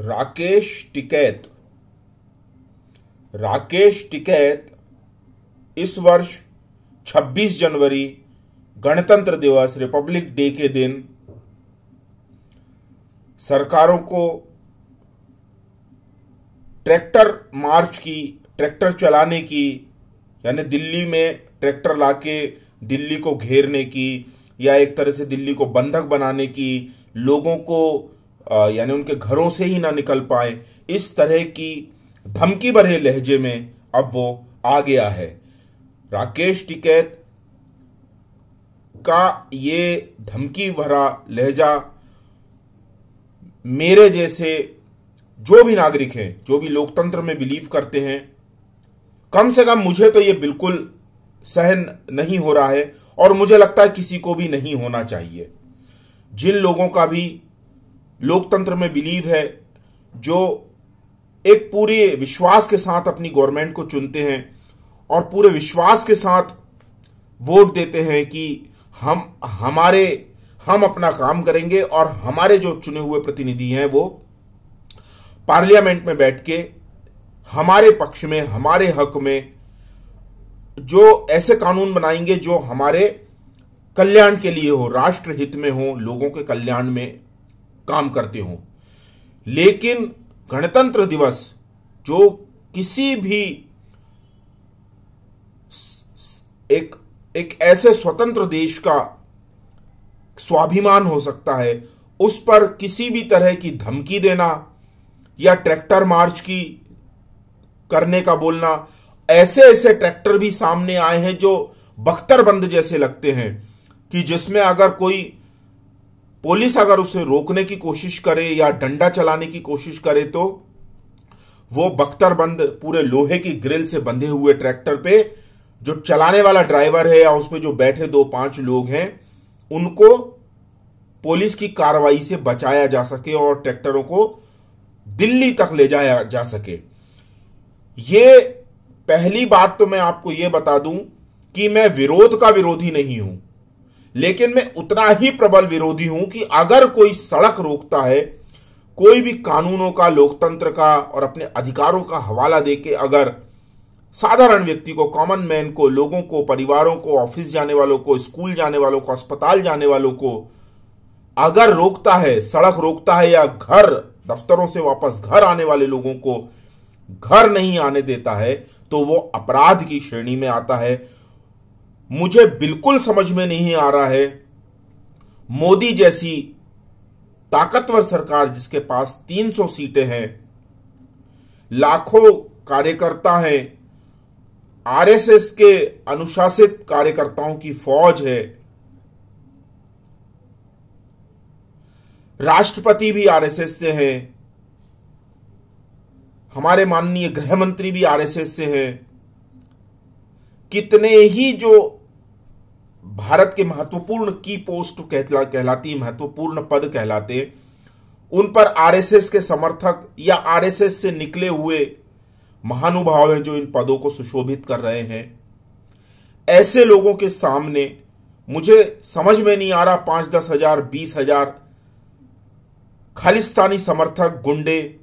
राकेश टिकैत इस वर्ष 26 जनवरी गणतंत्र दिवस रिपब्लिक डे के दिन सरकारों को ट्रैक्टर मार्च की, ट्रैक्टर चलाने की, यानी दिल्ली में ट्रैक्टर लाके दिल्ली को घेरने की या एक तरह से दिल्ली को बंधक बनाने की, लोगों को यानी उनके घरों से ही ना निकल पाए, इस तरह की धमकी भरे लहजे में अब वो आ गया है। राकेश टिकैत का ये धमकी भरा लहजा मेरे जैसे जो भी नागरिक हैं, जो भी लोकतंत्र में बिलीव करते हैं, कम से कम मुझे तो ये बिल्कुल सहन नहीं हो रहा है और मुझे लगता है किसी को भी नहीं होना चाहिए। जिन लोगों का भी लोकतंत्र में बिलीव है, जो एक पूरे विश्वास के साथ अपनी गवर्नमेंट को चुनते हैं और पूरे विश्वास के साथ वोट देते हैं कि हम अपना काम करेंगे और हमारे जो चुने हुए प्रतिनिधि हैं वो पार्लियामेंट में बैठ के हमारे पक्ष में, हमारे हक में जो ऐसे कानून बनाएंगे जो हमारे कल्याण के लिए हो, राष्ट्र हित में हो, लोगों के कल्याण में काम करते हो। लेकिन गणतंत्र दिवस जो किसी भी एक ऐसे स्वतंत्र देश का स्वाभिमान हो सकता है, उस पर किसी भी तरह की धमकी देना या ट्रैक्टर मार्च की करने का बोलना, ऐसे ट्रैक्टर भी सामने आए हैं जो बख्तरबंद जैसे लगते हैं कि जिसमें अगर कोई पुलिस अगर उसे रोकने की कोशिश करे या डंडा चलाने की कोशिश करे तो वो बख्तरबंद पूरे लोहे की ग्रिल से बंधे हुए ट्रैक्टर पे जो चलाने वाला ड्राइवर है या उसमें जो बैठे 2-5 लोग हैं उनको पुलिस की कार्रवाई से बचाया जा सके और ट्रैक्टरों को दिल्ली तक ले जाया जा सके। ये पहली बात तो मैं आपको यह बता दूं कि मैं विरोध का विरोधी नहीं हूं, लेकिन मैं उतना ही प्रबल विरोधी हूं कि अगर कोई सड़क रोकता है, कोई भी कानूनों का, लोकतंत्र का और अपने अधिकारों का हवाला देके अगर साधारण व्यक्ति को, कॉमन मैन को, लोगों को, परिवारों को, ऑफिस जाने वालों को, स्कूल जाने वालों को, अस्पताल जाने वालों को अगर रोकता है, सड़क रोकता है या घर, दफ्तरों से वापस घर आने वाले लोगों को घर नहीं आने देता है, तो वो अपराध की श्रेणी में आता है। मुझे बिल्कुल समझ में नहीं आ रहा है मोदी जैसी ताकतवर सरकार जिसके पास 300 सीटें हैं, लाखों कार्यकर्ता हैं, आरएसएस के अनुशासित कार्यकर्ताओं की फौज है, राष्ट्रपति भी आरएसएस से हैं, हमारे माननीय गृह मंत्री भी आरएसएस से हैं, कितने ही जो भारत के महत्वपूर्ण की पोस्ट कहलाती, महत्वपूर्ण पद कहलाते, उन पर आरएसएस के समर्थक या आरएसएस से निकले हुए महानुभाव हैं जो इन पदों को सुशोभित कर रहे हैं। ऐसे लोगों के सामने मुझे समझ में नहीं आ रहा 5-10 हजार, 20 हजार खालिस्तानी समर्थक, गुंडे,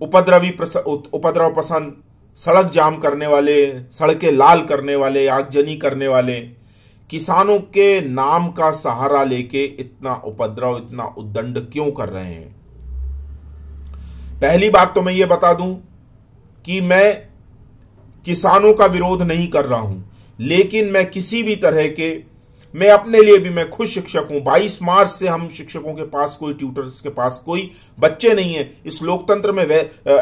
उपद्रव पसंद, सड़क जाम करने वाले, सड़कें लाल करने वाले, आगजनी करने वाले, किसानों के नाम का सहारा लेके इतना उपद्रव, इतना उद्दंड क्यों कर रहे हैं। पहली बात तो मैं ये बता दूं कि मैं किसानों का विरोध नहीं कर रहा हूं, लेकिन मैं किसी भी तरह के, मैं अपने लिए भी, मैं खुद शिक्षक हूं। 22 मार्च से हम शिक्षकों के पास कोई ट्यूटर्स के पास कोई बच्चे नहीं है। इस लोकतंत्र में,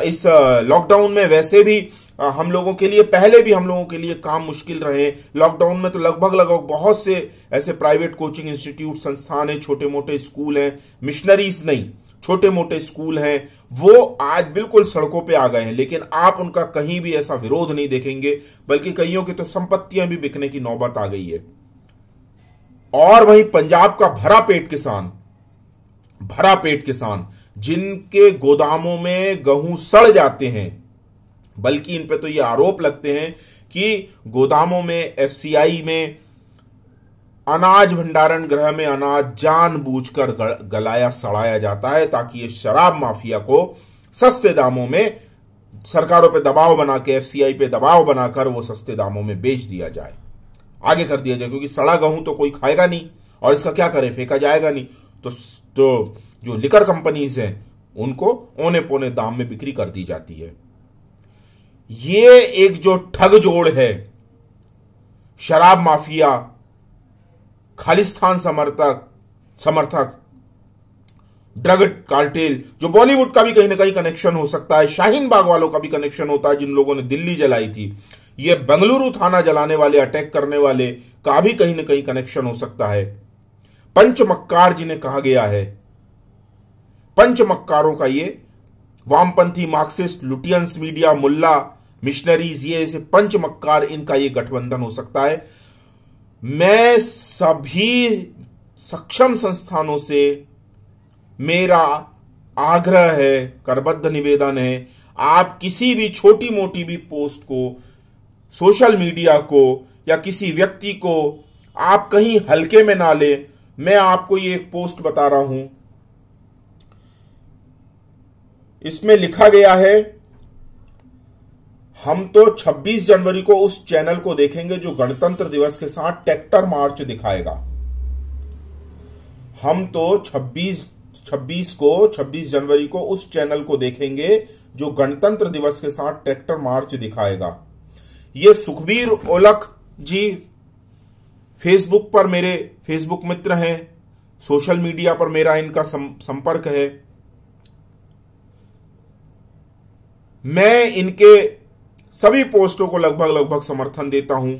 इस लॉकडाउन में वैसे भी हम लोगों के लिए, पहले भी हम लोगों के लिए काम मुश्किल रहे। लॉकडाउन में तो लगभग बहुत से ऐसे प्राइवेट कोचिंग इंस्टीट्यूट, संस्थान हैं, छोटे मोटे स्कूल हैं, मिशनरीज नहीं, छोटे मोटे स्कूल हैं, वो आज बिल्कुल सड़कों पे आ गए हैं। लेकिन आप उनका कहीं भी ऐसा विरोध नहीं देखेंगे, बल्कि कईयों की तो संपत्तियां भी बिकने की नौबत आ गई है। और वहीं पंजाब का भरा पेट किसान जिनके गोदामों में गेहूं सड़ जाते हैं, बल्कि इन पे तो ये आरोप लगते हैं कि गोदामों में, एफसीआई में अनाज भंडारण गृह में अनाज जानबूझकर गलाया सड़ाया जाता है ताकि ये शराब माफिया को सस्ते दामों में सरकारों पे दबाव बना के, एफसीआई पे दबाव बनाकर वो सस्ते दामों में बेच दिया जाए, आगे कर दिया जाए, क्योंकि सड़ा गेहूं तो कोई खाएगा नहीं और इसका क्या करें, फेंका जाएगा नहीं। तो जो लिकर कंपनीज हैं उनको औने पौने दाम में बिक्री कर दी जाती है। ये एक जो ठग जोड़ है, शराब माफिया, खालिस्तान समर्थक, ड्रग कार्टेल, जो बॉलीवुड का भी कहीं ना कहीं कनेक्शन हो सकता है, शाहीन बाग वालों का भी कनेक्शन होता है, जिन लोगों ने दिल्ली जलाई थी, ये बेंगलुरु थाना जलाने वाले, अटैक करने वाले का भी कहीं ना कहीं कनेक्शन हो सकता है। पंचमक्कार जिन्हें कहा गया है, पंचमक्कारों का ये वामपंथी, मार्क्सिस्ट, लुटियंस मीडिया, मुल्ला, मिशनरीज, ये ऐसे पंचमक्कार, इनका ये गठबंधन हो सकता है। मैं सभी सक्षम संस्थानों से मेरा आग्रह है, करबद्ध निवेदन है, आप किसी भी छोटी मोटी भी पोस्ट को, सोशल मीडिया को या किसी व्यक्ति को आप कहीं हल्के में ना लें। मैं आपको ये एक पोस्ट बता रहा हूं, इसमें लिखा गया है, हम तो 26 जनवरी को उस चैनल को देखेंगे जो गणतंत्र दिवस के साथ ट्रैक्टर मार्च दिखाएगा। हम तो 26 जनवरी को उस चैनल को देखेंगे जो गणतंत्र दिवस के साथ ट्रैक्टर मार्च दिखाएगा। ये सुखबीर ओलख जी फेसबुक पर मेरे फेसबुक मित्र हैं, सोशल मीडिया पर मेरा इनका संपर्क है। मैं इनके सभी पोस्टों को लगभग समर्थन देता हूं,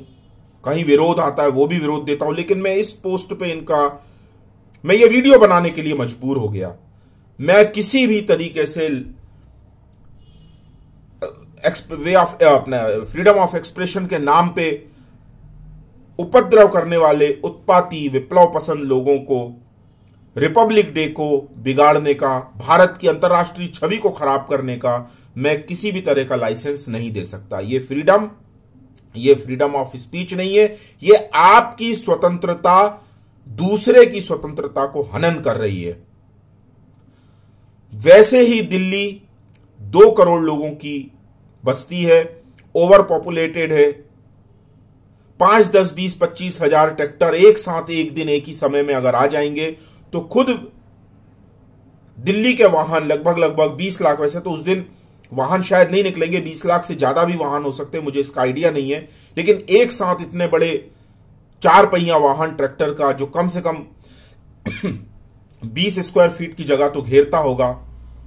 कहीं विरोध आता है वो भी विरोध देता हूं, लेकिन मैं इस पोस्ट पे मैं ये वीडियो बनाने के लिए मजबूर हो गया। मैं किसी भी तरीके से फ्रीडम ऑफ एक्सप्रेशन के नाम पे उपद्रव करने वाले उत्पाती विप्लव पसंद लोगों को, रिपब्लिक डे को बिगाड़ने का, भारत की अंतर्राष्ट्रीय छवि को खराब करने का मैं किसी भी तरह का लाइसेंस नहीं दे सकता। ये फ्रीडम ऑफ स्पीच नहीं है, ये आपकी स्वतंत्रता, दूसरे की स्वतंत्रता को हनन कर रही है। वैसे ही दिल्ली 2 करोड़ लोगों की बस्ती है, ओवर पॉपुलेटेड है, 5, 10, 20, 25 हजार ट्रैक्टर एक साथ एक दिन एक ही समय में अगर आ जाएंगे तो खुद दिल्ली के वाहन लगभग 20 लाख, वैसे तो उस दिन वाहन शायद नहीं निकलेंगे, 20 लाख से ज्यादा भी वाहन हो सकते हैं, मुझे इसका आइडिया नहीं है, लेकिन एक साथ इतने बड़े 4 पहिया वाहन ट्रैक्टर का जो कम से कम 20 स्क्वायर फीट की जगह तो घेरता होगा,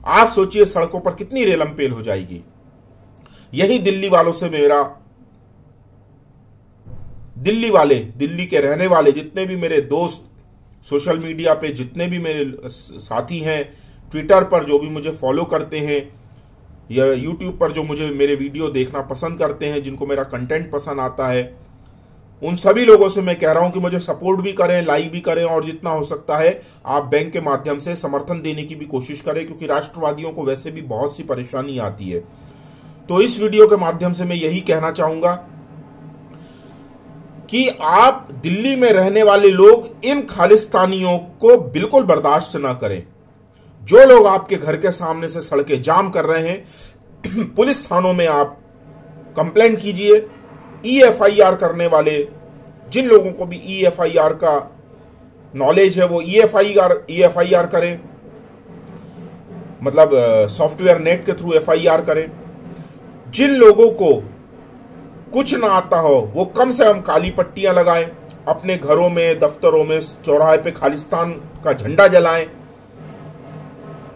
आप सोचिए सड़कों पर कितनी रेलमपेल हो जाएगी। यही दिल्ली वालों से मेरा, दिल्ली के रहने वाले जितने भी मेरे दोस्त, सोशल मीडिया पे जितने भी मेरे साथी हैं, ट्विटर पर जो भी मुझे फॉलो करते हैं या यूट्यूब पर जो मुझे मेरे वीडियो देखना पसंद करते हैं, जिनको मेरा कंटेंट पसंद आता है, उन सभी लोगों से मैं कह रहा हूं कि मुझे सपोर्ट भी करें, लाइक भी करें, और जितना हो सकता है आप बैंक के माध्यम से समर्थन देने की भी कोशिश करें, क्योंकि राष्ट्रवादियों को वैसे भी बहुत सी परेशानी आती है। तो इस वीडियो के माध्यम से मैं यही कहना चाहूंगा कि आप दिल्ली में रहने वाले लोग इन खालिस्तानियों को बिल्कुल बर्दाश्त ना करें। जो लोग आपके घर के सामने से सड़कें जाम कर रहे हैं, पुलिस थानों में आप कंप्लेंट कीजिए। EFIR करने वाले, जिन लोगों को भी EFIR का नॉलेज है वो EFIR करें, मतलब सॉफ्टवेयर नेट के थ्रू FIR करें। जिन लोगों को कुछ ना आता हो वो कम से कम काली पट्टियां लगाएं, अपने घरों में, दफ्तरों में, चौराहे पे खालिस्तान का झंडा जलाएं।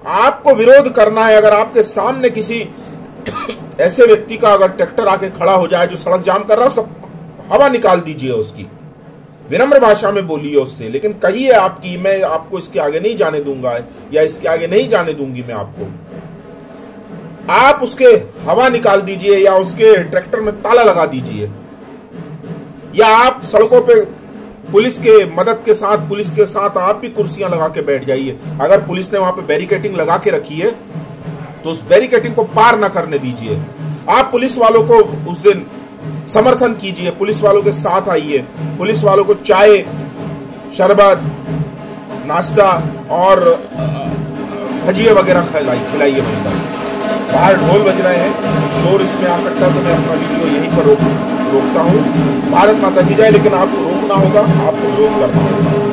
आपको विरोध करना है, अगर आपके सामने किसी ऐसे व्यक्ति का अगर ट्रैक्टर आके खड़ा हो जाए जो सड़क जाम कर रहा है, उसको हवा निकाल दीजिए, उसकी विनम्र भाषा में बोलिए उससे, लेकिन कहिए आपकी मैं आपको इसके आगे नहीं जाने दूंगा या इसके आगे नहीं जाने दूंगी मैं आपको। आप उसके हवा निकाल दीजिए या उसके ट्रैक्टर में ताला लगा दीजिए, या आप सड़कों पे पुलिस के मदद के साथ, पुलिस के साथ आप भी कुर्सियां लगा के बैठ जाइए। अगर पुलिस ने वहां पे बैरिकेडिंग लगा के रखी है तो उस बैरिकेडिंग को पार ना करने दीजिए। आप पुलिस वालों को उस दिन समर्थन कीजिए, पुलिस वालों के साथ आइए, पुलिस वालों को चाय शरबत, नाश्ता और भजिए वगैरह खिलाइए मिलकर। बाहर ढोल बज रहे हैं, शोर इसमें आ सकता है, तो मैं अपना वीडियो यहीं पर रोकता हूँ। भारत माता की जय। लेकिन आपको रोकना होगा, आपको विरोध करना होगा।